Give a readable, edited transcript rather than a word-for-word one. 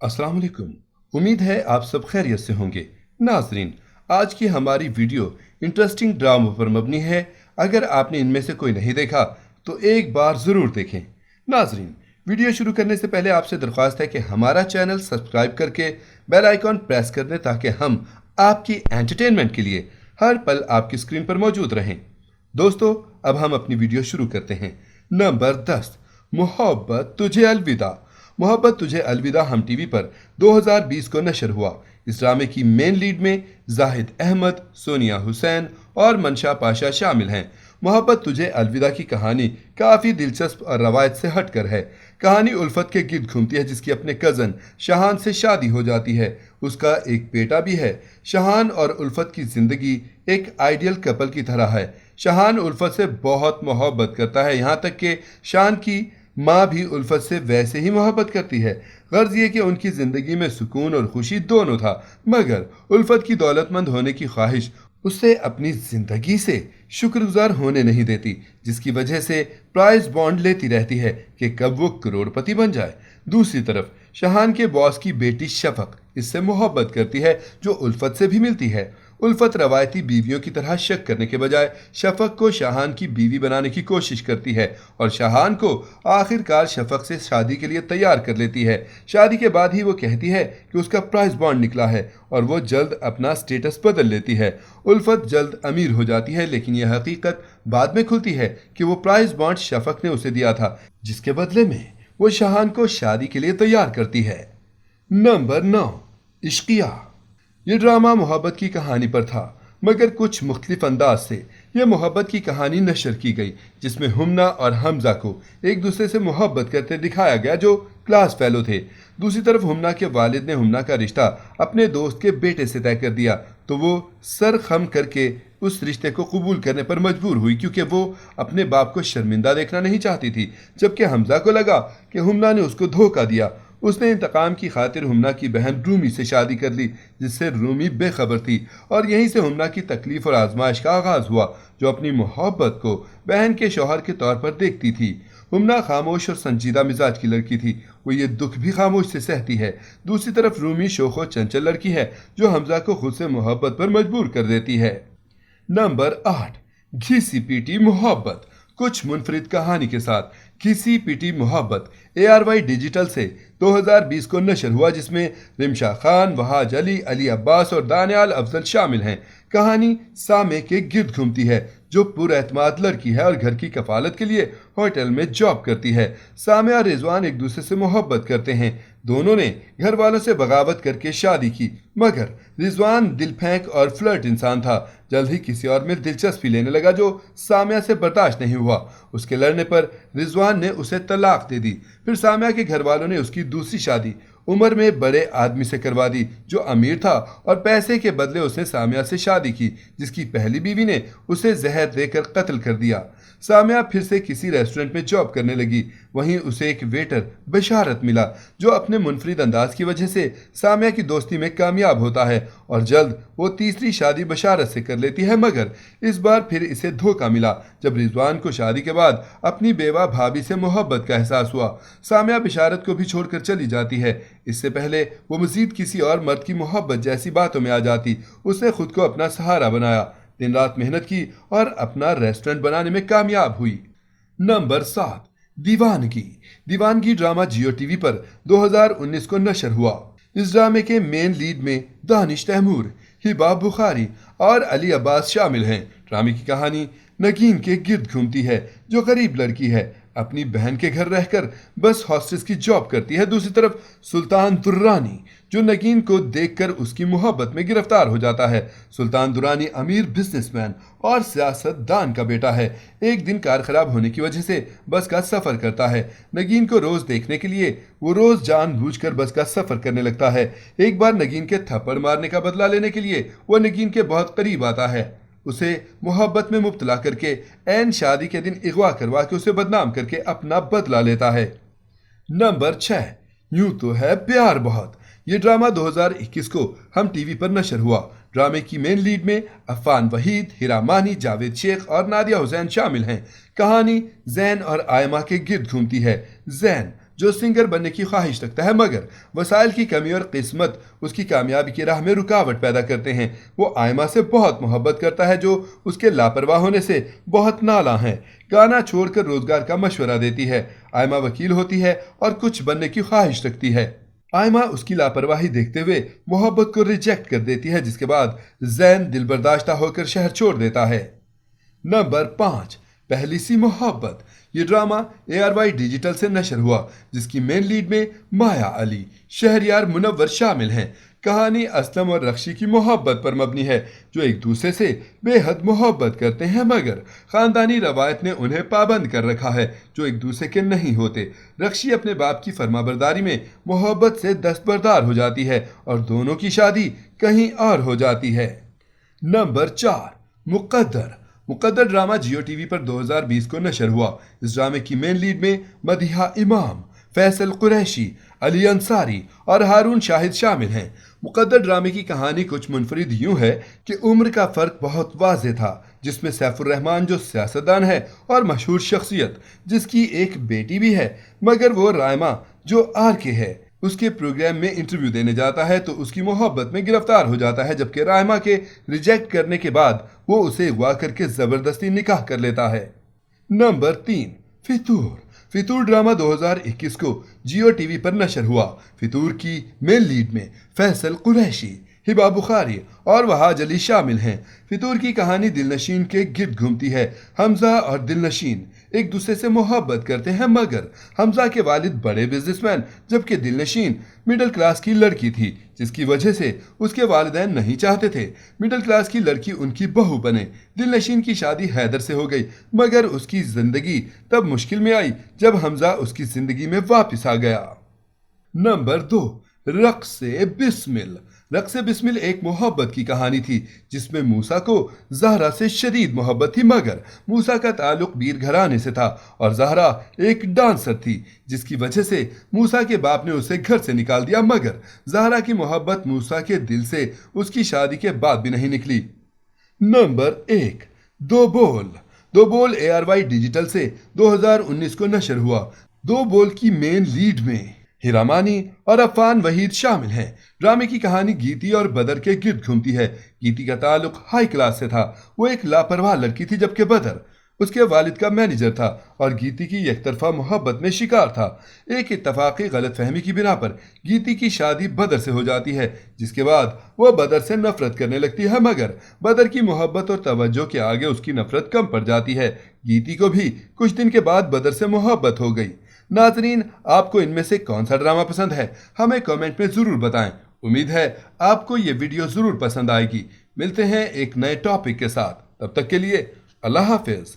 अस्सलाम वालेकुम। उम्मीद है आप सब खैरियत से होंगे। नाजरीन, आज की हमारी वीडियो इंटरेस्टिंग ड्रामा पर मबनी है। अगर आपने इनमें से कोई नहीं देखा तो एक बार ज़रूर देखें। नाजरीन, वीडियो शुरू करने से पहले आपसे दरख्वास्त है कि हमारा चैनल सब्सक्राइब करके बेल आइकॉन प्रेस कर दें ताकि हम आपकी एंटरटेनमेंट के लिए हर पल आपकी स्क्रीन पर मौजूद रहें। दोस्तों, अब हम अपनी वीडियो शुरू करते हैं। नंबर 10, मोहब्बत तुझे अलविदा। मोहब्बत तुझे अलविदा हम टीवी पर 2020 को नशर हुआ। इस ड्रामे की मेन लीड में जाहिद अहमद, सोनिया हुसैन और मंशा पाशा शामिल हैं। मोहब्बत तुझे अलविदा की कहानी काफ़ी दिलचस्प और रवायत से हटकर है। कहानी उल्फत के गिर्द घूमती है जिसकी अपने कज़न शहान से शादी हो जाती है। उसका एक बेटा भी है। शहान और उल्फत की ज़िंदगी एक आइडियल कपल की तरह है। शहान उल्फत से बहुत मोहब्बत करता है, यहाँ तक कि शान की माँ भी उल्फत से वैसे ही मोहब्बत करती है। गर्ज ये कि उनकी ज़िंदगी में सुकून और खुशी दोनों था, मगर उल्फत की दौलतमंद होने की ख्वाहिश उसे अपनी ज़िंदगी से शुक्रगुजार होने नहीं देती, जिसकी वजह से प्राइस बॉन्ड लेती रहती है कि कब वो करोड़पति बन जाए। दूसरी तरफ शहान के बॉस की बेटी शफक इससे मोहब्बत करती है जो उल्फत से भी मिलती है। उल्फत रवायती बीवियों की तरह शक करने के बजाय शफक को शहान की बीवी बनाने की कोशिश करती है और शहान को आखिरकार शफक से शादी के लिए तैयार कर लेती है। शादी के बाद ही वो कहती है कि उसका प्राइस बॉन्ड निकला है और वो जल्द अपना स्टेटस बदल लेती है। उल्फत जल्द अमीर हो जाती है, लेकिन यह हकीकत बाद में खुलती है कि वो प्राइस बॉन्ड शफक ने उसे दिया था, जिसके बदले में वो शहान को शादी के लिए तैयार करती है। नंबर 9, इश्किया। ये ड्रामा मोहब्बत की कहानी पर था, मगर कुछ मुख्तलिफ अंदाज से यह मोहब्बत की कहानी नशर की गई, जिसमें हुम्ना और हमजा को एक दूसरे से मोहब्बत करते दिखाया गया जो क्लास फेलो थे। दूसरी तरफ हुम्ना के वालिद ने हुम्ना का रिश्ता अपने दोस्त के बेटे से तय कर दिया, तो वो सर खम करके उस रिश्ते को कबूल करने पर मजबूर हुई, क्योंकि वो अपने बाप को शर्मिंदा देखना नहीं चाहती थी। जबकि हमजा को लगा कि हुम्ना ने उसको धोखा दिया। उसने इंतकाम की खातिर हुम्ना की बहन रूमी से शादी कर ली, जिससे रूमी बेखबर थी, और यहीं से हुम्ना की तकलीफ और आजमाइश का आगाज हुआ, जो अपनी मोहब्बत को बहन के शौहर के तौर पर देखती थी। हुम्ना खामोश और संजीदा मिजाज की लड़की थी, वो ये दुख भी खामोश से सहती है। दूसरी तरफ रूमी शोखो चंचल लड़की है जो हमजा को खुद से मोहब्बत पर मजबूर कर देती है। नंबर 8, घिसी पीटी मोहब्बत। कुछ मुनफरिद कहानी के साथ घिसी पीटी मोहब्बत ARY डिजिटल से 2020 को नशर हुआ, जिसमें रिमशा खान, वहाज अली, अली अब्बास और दानियाल अफजल शामिल हैं। कहानी सामे के गिर्द घूमती है जो पुरएतमाद लड़की है और घर की कफालत के लिए होटल में जॉब करती है। सामे और रिजवान एक दूसरे से मोहब्बत करते हैं। दोनों ने घर वालों से बगावत करके शादी की, मगर रिजवान दिल फेंक और फ्लर्ट इंसान था। जल्द ही किसी और में दिलचस्पी लेने लगा जो सामिया से बर्दाश्त नहीं हुआ। उसके लड़ने पर रिजवान ने उसे तलाक दे दी। फिर सामिया के घर वालों ने उसकी दूसरी शादी उम्र में बड़े आदमी से करवा दी जो अमीर था, और पैसे के बदले उसने सामिया से शादी की, जिसकी पहली बीवी ने उसे जहर देकर कत्ल कर दिया। सामिया फिर से किसी रेस्टोरेंट में जॉब करने लगी। वहीं उसे एक वेटर बशारत मिला जो अपने मुनफरिद अंदाज की वजह से सामिया की दोस्ती में कामयाब होता है, और जल्द वो तीसरी शादी बशारत से कर लेती है। मगर इस बार फिर इसे धोखा मिला जब रिजवान को शादी के बाद अपनी बेवा भाभी से मोहब्बत का एहसास हुआ। सामिया बशारत को भी छोड़कर चली जाती है। इससे पहले वो मजीद किसी और मर्द की मोहब्बत जैसी बातों में आ जाती, उसने खुद को अपना सहारा बनाया, दिन रात मेहनत की और अपना रेस्टोरेंट बनाने में कामयाब हुई। नंबर 7, दीवानगी। दीवानगी ड्रामा जियो टीवी पर 2019 को नशर हुआ। इस ड्रामे के मेन लीड में दानिश तैमूर, हिबा बुखारी और अली अब्बास शामिल हैं। ड्रामे की कहानी नगीन के गिर्द घूमती है जो गरीब लड़की है, अपनी बहन के घर रहकर बस हॉस्टेस की जॉब करती है। दूसरी तरफ सुल्तान दुर्रानी जो नगीन को देखकर उसकी मोहब्बत में गिरफ्तार हो जाता है। सुल्तान दुरानी अमीर बिजनेसमैन और सियासतदान का बेटा है। एक दिन कार खराब होने की वजह से बस का सफ़र करता है। नगीन को रोज़ देखने के लिए वो रोज़ जानबूझकर बस का सफ़र करने लगता है। एक बार नगीन के थप्पड़ मारने का बदला लेने के लिए वो नगीन के बहुत करीब आता है, उसे मोहब्बत में मुब्तला करके ऐन शादी के दिन अगवा करवा के उसे बदनाम करके अपना बदला लेता है। नंबर 6, यूं तो है प्यार बहुत। ये ड्रामा 2021 को हम टीवी पर नशर हुआ। ड्रामे की मेन लीड में अफान वहीद, हिरा मानी, जावेद शेख और नादिया हुसैन शामिल हैं। कहानी जैन और आयमा के गिर्द घूमती है। जैन जो सिंगर बनने की ख्वाहिश रखता है मगर वसाइल की कमी और किस्मत उसकी कामयाबी की राह में रुकावट पैदा करते हैं। वो आयमा से बहुत मोहब्बत करता है जो उसके लापरवाह होने से बहुत नाला है। गाना छोड़कर रोजगार का मशवरा देती है। आयमा वकील होती है और कुछ बनने की ख्वाहिश रखती है। आयमा उसकी लापरवाही देखते हुए मोहब्बत को रिजेक्ट कर देती है, जिसके बाद जैन दिलबर्दाश्ता होकर शहर छोड़ देता है। नंबर 5, पहली सी मोहब्बत। ये ड्रामा ARY डिजिटल से नशर हुआ, जिसकी मेन लीड में माया अली, शहरयार मुनव्वर शामिल हैं। कहानी असलम और रक्शी की मोहब्बत पर मबनी है, जो एक दूसरे से बेहद मोहब्बत करते हैं मगर खानदानी रवायत ने उन्हें पाबंद कर रखा है, जो एक दूसरे के नहीं होते। रक्शी अपने बाप की फरमाबरदारी में मोहब्बत से दस्तबरदार हो जाती है और दोनों की शादी कहीं और हो जाती है। नंबर 4, मुकद्दर। मुकद्दर ड्रामा जियो टीवी पर 2020 को नशर हुआ। इस ड्रामे की मेन लीड में मदीहा इमाम, फैसल कुरैशी, अली अंसारी और हारून शाहिद शामिल हैं। मुकद्दर ड्रामे की कहानी कुछ मुनफरिद यूं है कि उम्र का फ़र्क बहुत वाज़ेह था, जिसमें सैफुर रहमान जो सियासतदान है और मशहूर शख्सियत जिसकी एक बेटी भी है, मगर वो रायमा जो RK है उसके प्रोग्राम में इंटरव्यू देने जाता है तो उसकी मोहब्बत में गिरफ्तार हो जाता है, जबकि रायमा के रिजेक्ट करने के बाद वो उसे अगवा करके ज़बरदस्ती निकाह कर लेता है। नंबर 3, फितूर। फितूर ड्रामा 2021 को जियो टीवी पर नशर हुआ। फितूर की मेन लीड में फैसल कुरैशी, हिबा बुखारी और वहाज अली शामिल हैं। फितूर की कहानी दिलनशीन के गिर्द घूमती है। हमजा और दिलनशीन एक दूसरे से मोहब्बत करते हैं मगर हमजा के वालिद बड़े बिजनेसमैन, जबकि दिलनशीन मिडिल क्लास की लड़की थी, जिसकी वजह से उसके वालिदैन नहीं चाहते थे मिडिल क्लास की लड़की उनकी बहू बने। दिलनशीन की शादी हैदर से हो गई मगर उसकी जिंदगी तब मुश्किल में आई जब हमजा उसकी जिंदगी में वापस आ गया। नंबर 2, रक्से बिस्मिल। रक्से बिस्मिल एक मोहब्बत की कहानी थी जिसमें मूसा को जहरा से शदीद मोहब्बत थी, मगर मूसा का ताल्लुक बीर घराने से था और जहरा एक डांसर थी, जिसकी वजह से मूसा के बाप ने उसे घर से निकाल दिया। मगर जहरा की मोहब्बत मूसा के दिल से उसकी शादी के बाद भी नहीं निकली। नंबर 1, दो बोल। दो बोल ARY डिजिटल से 2019 को नशर हुआ। दो बोल की मेन लीड में हिरामानी और अफान वहीद शामिल हैं। ड्रामे की कहानी गीती और बदर के गिर्द घूमती है। गीती का ताल्लुक हाई क्लास से था। वो एक लापरवाह लड़की थी, जबकि बदर उसके वालिद का मैनेजर था और गीती की एकतरफा मोहब्बत में शिकार था। एक इत्तफाकी गलतफहमी की बिना पर गीती की शादी बदर से हो जाती है, जिसके बाद वो बदर से नफरत करने लगती है, मगर बदर की मोहब्बत और तवज्जो के आगे उसकी नफरत कम पड़ जाती है। गीती को भी कुछ दिन के बाद बदर से मोहब्बत हो गई। नाजरीन, आपको इनमें से कौन सा ड्रामा पसंद है हमें कमेंट में ज़रूर बताएं। उम्मीद है आपको ये वीडियो ज़रूर पसंद आएगी। मिलते हैं एक नए टॉपिक के साथ, तब तक के लिए अल्लाह हाफिज़।